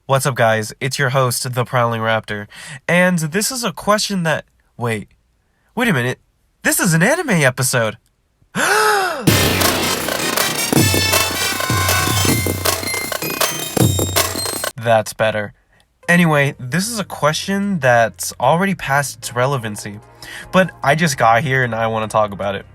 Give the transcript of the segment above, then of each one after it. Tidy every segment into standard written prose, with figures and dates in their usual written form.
What's up, guys? It's your host, the Prowling Raptor, and this is a question that... Wait a minute. This is an anime episode! That's better. Anyway, this is a question that's already past its relevancy, but I just got here and I want to talk about it.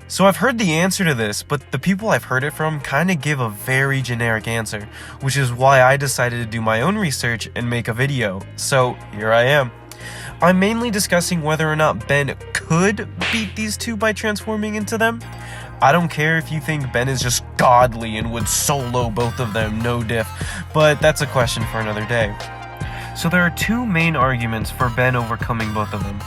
So I've heard the answer to this, but the people I've heard it from kind of give a very generic answer, which is why I decided to do my own research and make a video. So here I am. I'm mainly discussing whether or not Ben could beat these two by transforming into them. I don't care if you think Ben is just godly and would solo both of them, no diff, but that's a question for another day. So there are two main arguments for Ben overcoming both of them.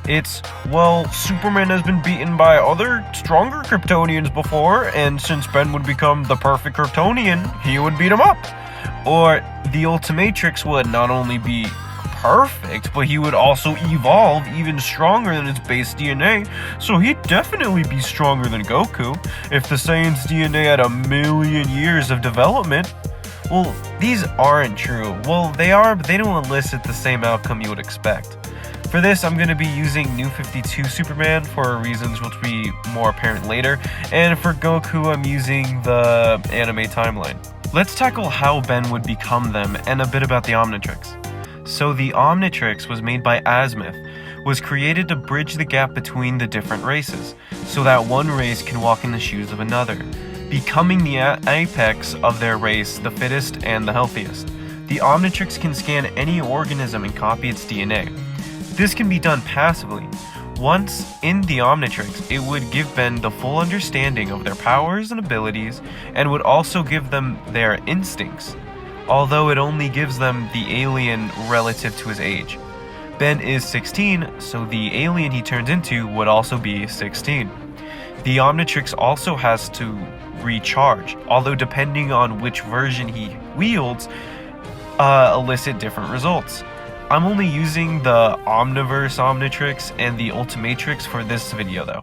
It's, well, Superman has been beaten by other stronger Kryptonians before, and since Ben would become the perfect Kryptonian, he would beat him up. Or, the Ultimatrix would not only be perfect, but he would also evolve even stronger than his base DNA, so he'd definitely be stronger than Goku if the Saiyan's DNA had 1,000,000 years of development. Well, these aren't true. Well, they are, but they don't elicit the same outcome you would expect. For this, I'm going to be using New 52 Superman for reasons which will be more apparent later, and for Goku, I'm using the anime timeline. Let's tackle how Ben would become them and a bit about the Omnitrix. So the Omnitrix was made by Azimuth, was created to bridge the gap between the different races, so that one race can walk in the shoes of another, becoming the apex of their race, the fittest and the healthiest. The Omnitrix can scan any organism and copy its DNA. This can be done passively. Once in the Omnitrix, it would give Ben the full understanding of their powers and abilities, and would also give them their instincts, although it only gives them the alien relative to his age. Ben is 16, so the alien he turns into would also be 16. The Omnitrix also has to recharge, although depending on which version he wields, elicit different results. I'm only using the Omniverse Omnitrix and the Ultimatrix for this video though.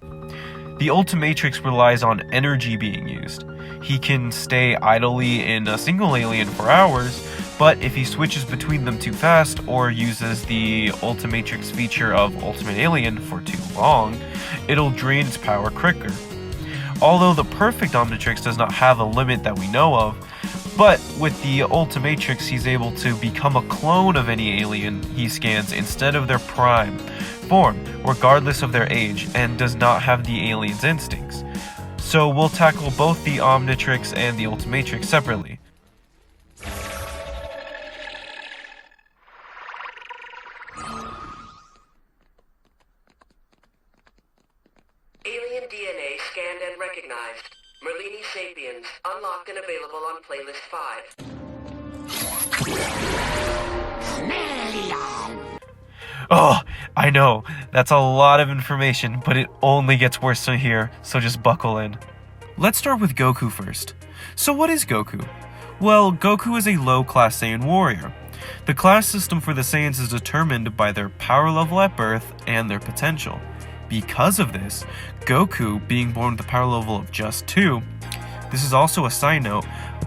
The Ultimatrix relies on energy being used. He can stay idly in a single alien for hours, but if he switches between them too fast or uses the Ultimatrix feature of Ultimate Alien for too long, it'll drain its power quicker. Although the perfect Omnitrix does not have a limit that we know of, but with the Ultimatrix he's able to become a clone of any alien he scans instead of their prime form, regardless of their age, and does not have the alien's instincts. So we'll tackle both the Omnitrix and the Ultimatrix separately. Alien DNA scanned and recognized. Merlini Sapiens, unlocked and available on Playlist 5. Oh, I know, that's a lot of information, but it only gets worse from here, so just buckle in. Let's start with Goku first. So what is Goku? Well, Goku is a low-class Saiyan warrior. The class system for the Saiyans is determined by their power level at birth and their potential. Because of this, Goku, being born with a power level of just 2, this is also a side note,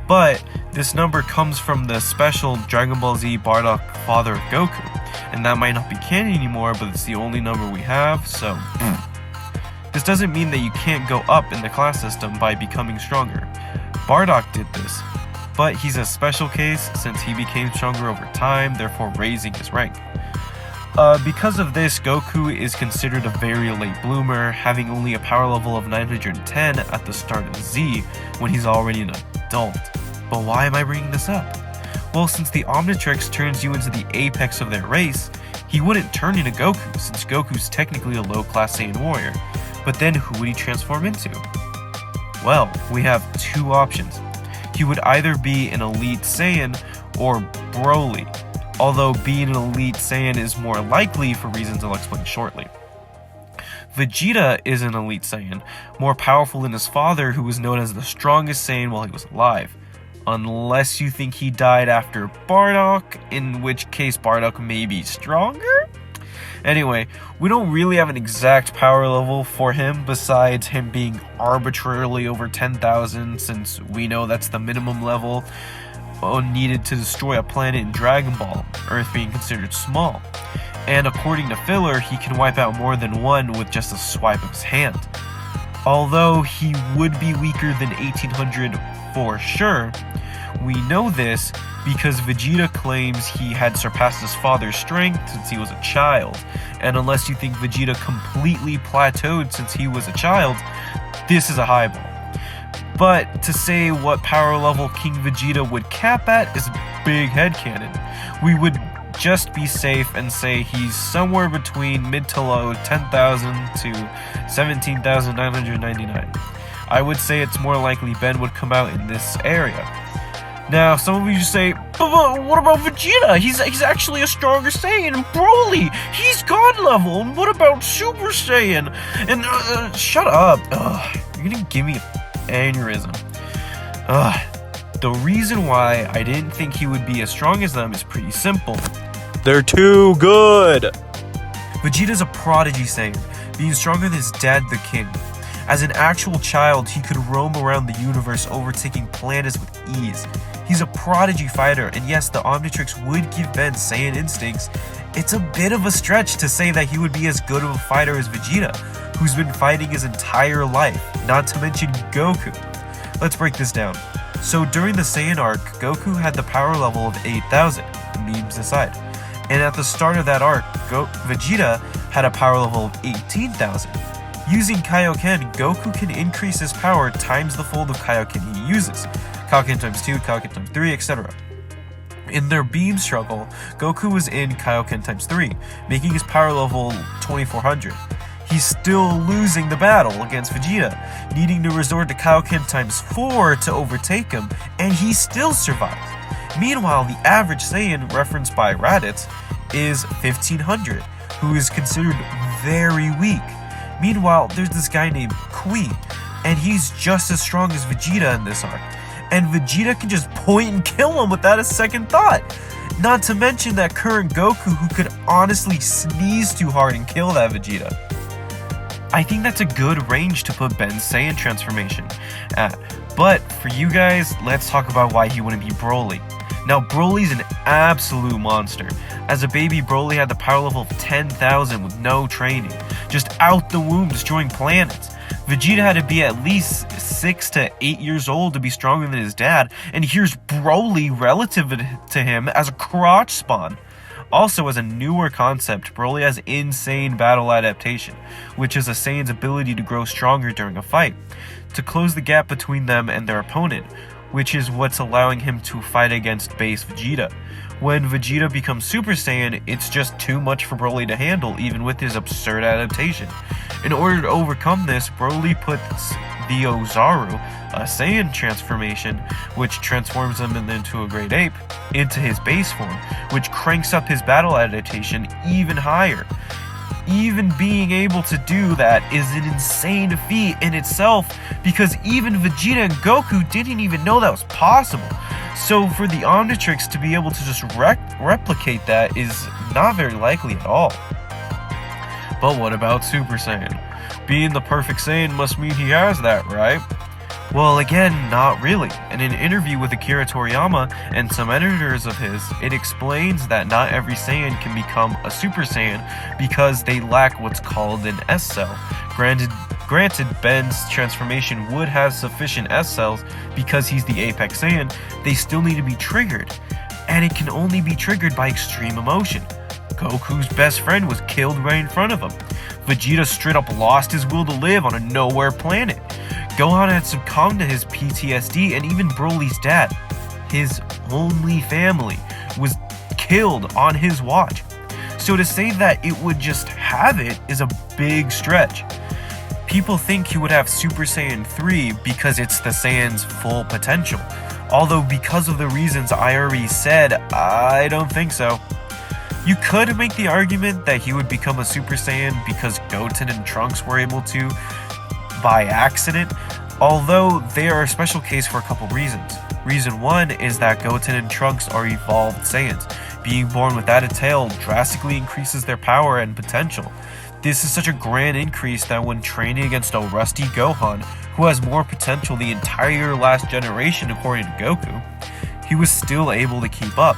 but this number comes from the special Dragon Ball Z Bardock father of Goku, and that might not be canon anymore, but it's the only number we have, so This doesn't mean that you can't go up in the class system by becoming stronger. Bardock did this, but he's a special case since he became stronger over time, therefore raising his rank. Because of this, Goku is considered a very late bloomer, having only a power level of 910 at the start of Z when he's already an adult. But why am I bringing this up? Well, since the Omnitrix turns you into the apex of their race, he wouldn't turn into Goku since Goku's technically a low-class Saiyan warrior. But then who would he transform into? Well, we have two options. He would either be an Elite Saiyan or Broly, although being an Elite Saiyan is more likely for reasons I'll explain shortly. Vegeta is an Elite Saiyan, more powerful than his father, who was known as the strongest Saiyan while he was alive. Unless you think he died after Bardock, in which case Bardock may be stronger? Anyway, we don't really have an exact power level for him besides him being arbitrarily over 10,000, since we know that's the minimum level. needed to destroy a planet in Dragon Ball, Earth being considered small. And according to Filler, he can wipe out more than one with just a swipe of his hand. Although he would be weaker than 1800 for sure, we know this because Vegeta claims he had surpassed his father's strength since he was a child, and unless you think Vegeta completely plateaued since he was a child, this is a highball. But to say what power level King Vegeta would cap at is big headcanon. We would just be safe and say he's somewhere between mid to low 10,000 to 17,999. I would say it's more likely Ben would come out in this area. Now, some of you say, but what about Vegeta? He's actually a stronger Saiyan. And Broly, he's God level. And what about Super Saiyan? And shut up. You're gonna give me an aneurysm. The reason why I didn't think he would be as strong as them is pretty simple. They're too good. Vegeta's a prodigy Saiyan, being stronger than his dad, the king. As an actual child, he could roam around the universe, overtaking planets with ease. He's a prodigy fighter, and yes, the Omnitrix would give Ben Saiyan instincts. It's a bit of a stretch to say that he would be as good of a fighter as Vegeta, who's been fighting his entire life, not to mention Goku. Let's break this down. So during the Saiyan arc, Goku had the power level of 8,000, memes aside. And at the start of that arc, Vegeta had a power level of 18,000. Using Kaioken, Goku can increase his power times the fold of Kaioken he uses. Kaioken times 2, Kaioken times 3, etc. In their beam struggle, Goku was in Kaioken times 3, making his power level 2400. He's still losing the battle against Vegeta, needing to resort to Kaioken times 4 to overtake him, and he still survives. Meanwhile, the average Saiyan, referenced by Raditz, is 1500, who is considered very weak. Meanwhile, there's this guy named Kui, and he's just as strong as Vegeta in this arc. And Vegeta can just point and kill him without a second thought. Not to mention that current Goku, who could honestly sneeze too hard and kill that Vegeta. I think that's a good range to put Ben's Saiyan transformation at. But for you guys, let's talk about why he wouldn't be Broly. Now, Broly's an absolute monster. As a baby, Broly had the power level of 10,000 with no training, just out the womb destroying planets. Vegeta had to be at least 6 to 8 years old to be stronger than his dad, and here's Broly relative to him as a crotch spawn. Also, as a newer concept, Broly has insane battle adaptation, which is a Saiyan's ability to grow stronger during a fight, to close the gap between them and their opponent, which is what's allowing him to fight against base Vegeta. When Vegeta becomes Super Saiyan, it's just too much for Broly to handle, even with his absurd adaptation. In order to overcome this, Broly puts the Ozaru, a Saiyan transformation, which transforms him into a great ape, into his base form, which cranks up his battle adaptation even higher. Even being able to do that is an insane feat in itself, because even Vegeta and Goku didn't even know that was possible. So for the Omnitrix to be able to just replicate that is not very likely at all. But what about Super Saiyan? Being the perfect Saiyan must mean he has that, right? Well, again, not really. In an interview with Akira Toriyama and some editors of his, it explains that not every Saiyan can become a Super Saiyan because they lack what's called an S cell. Granted, Ben's transformation would have sufficient S cells because he's the Apex Saiyan, they still need to be triggered. And it can only be triggered by extreme emotion. Goku's best friend was killed right in front of him. Vegeta straight up lost his will to live on a nowhere planet. Gohan had succumbed to his PTSD, and even Broly's dad, his only family, was killed on his watch. So to say that it would just have it is a big stretch. People think he would have Super Saiyan 3 because it's the Saiyan's full potential. Although because of the reasons I already said, I don't think so. You could make the argument that he would become a Super Saiyan because Goten and Trunks were able to by accident, although they are a special case for a couple reasons. Reason one is that Goten and Trunks are evolved Saiyans. Being born without a tail drastically increases their power and potential. This is such a grand increase that when training against a rusty Gohan, who has more potential the entire last generation according to Goku, he was still able to keep up.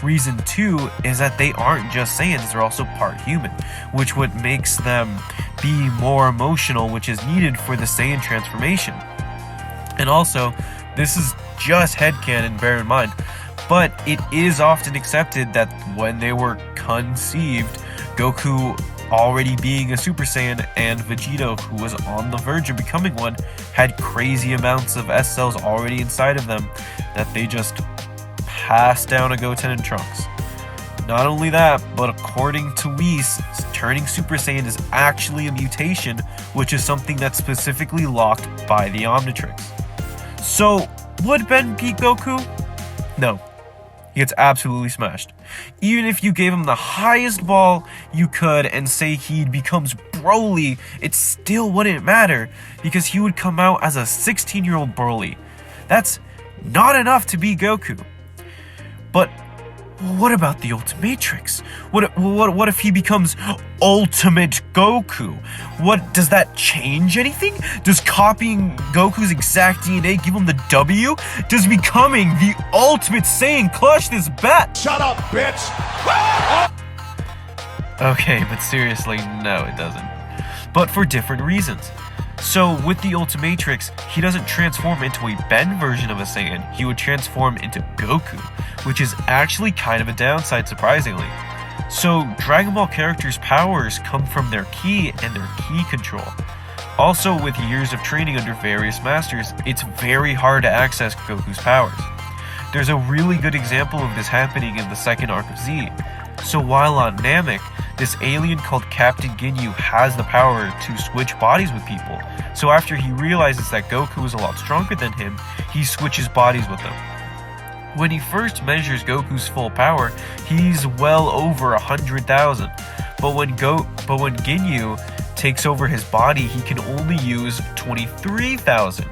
Reason 2 is that they aren't just Saiyans, they're also part human, which what makes them be more emotional, which is needed for the Saiyan transformation. And also, this is just headcanon, bear in mind, but it is often accepted that when they were conceived, Goku already being a Super Saiyan and Vegeta, who was on the verge of becoming one, had crazy amounts of S cells already inside of them that they just passed down to Goten and Trunks. Not only that, but according to Whis, turning Super Saiyan is actually a mutation, which is something that's specifically locked by the Omnitrix. So, would Ben beat Goku? No. He gets absolutely smashed. Even if you gave him the highest ball you could and say he becomes Broly, it still wouldn't matter, because he would come out as a 16-year-old Broly. That's not enough to beat Goku. But what about the Ultimatrix? What if he becomes Ultimate Goku? Does that change anything? Does copying Goku's exact DNA give him the W? Does becoming the Ultimate Saiyan clutch this bet? Shut up, bitch! Okay, but seriously, no, it doesn't. But for different reasons. So, with the Ultimatrix, he doesn't transform into a Ben version of a Saiyan, he would transform into Goku, which is actually kind of a downside, surprisingly. So, Dragon Ball characters' powers come from their ki and their ki control. Also, with years of training under various masters, it's very hard to access Goku's powers. There's a really good example of this happening in the second arc of Z. So while on Namek, this alien called Captain Ginyu has the power to switch bodies with people. So after he realizes that Goku is a lot stronger than him, he switches bodies with him. When he first measures Goku's full power, he's well over 100,000. But when Ginyu takes over his body, he can only use 23,000.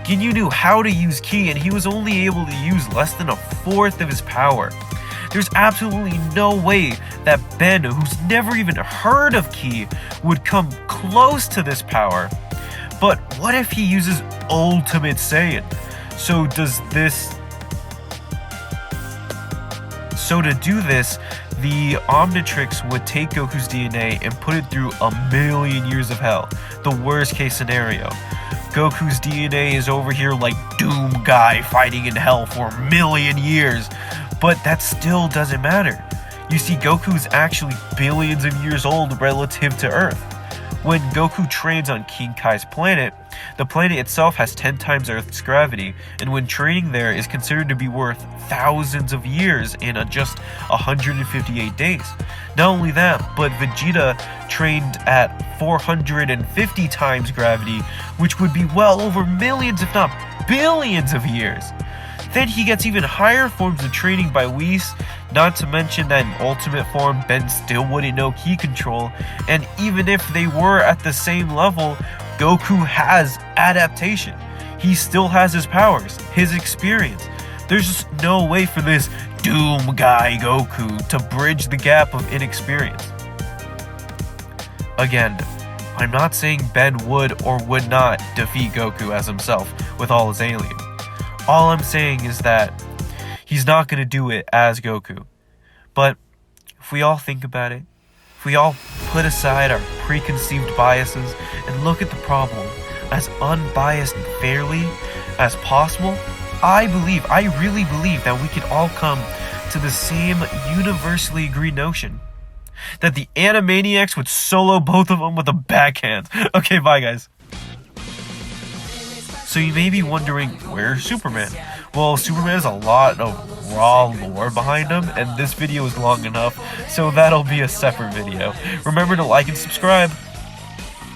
Ginyu knew how to use ki, and he was only able to use less than a fourth of his power. There's absolutely no way that Ben, who's never even heard of ki, would come close to this power. But what if he uses Ultimate Saiyan? So to do this, the Omnitrix would take Goku's DNA and put it through a million years of hell, the worst case scenario. Goku's DNA is over here like Doom Guy fighting in hell for a million years, but that still doesn't matter. You see, Goku's actually billions of years old relative to Earth. When Goku trains on King Kai's planet, the planet itself has 10 times Earth's gravity, and when training there is considered to be worth thousands of years in just 158 days. Not only that, but Vegeta trained at 450 times gravity, which would be well over millions if not billions of years. Then he gets even higher forms of training by Whis, not to mention that in ultimate form, Ben still wouldn't know ki control, and even if they were at the same level, Goku has adaptation. He still has his powers, his experience. There's just no way for this Doom Guy Goku to bridge the gap of inexperience. Again, I'm not saying Ben would or would not defeat Goku as himself with all his aliens. All I'm saying is that he's not going to do it as Goku. But if we all think about it, if we all put aside our preconceived biases and look at the problem as unbiased and fairly as possible, I really believe that we can all come to the same universally agreed notion. That the Animaniacs would solo both of them with a backhand. Okay, bye guys. So you may be wondering, where's Superman? Well, Superman has a lot of raw lore behind him, and this video is long enough, so that'll be a separate video. Remember to like and subscribe.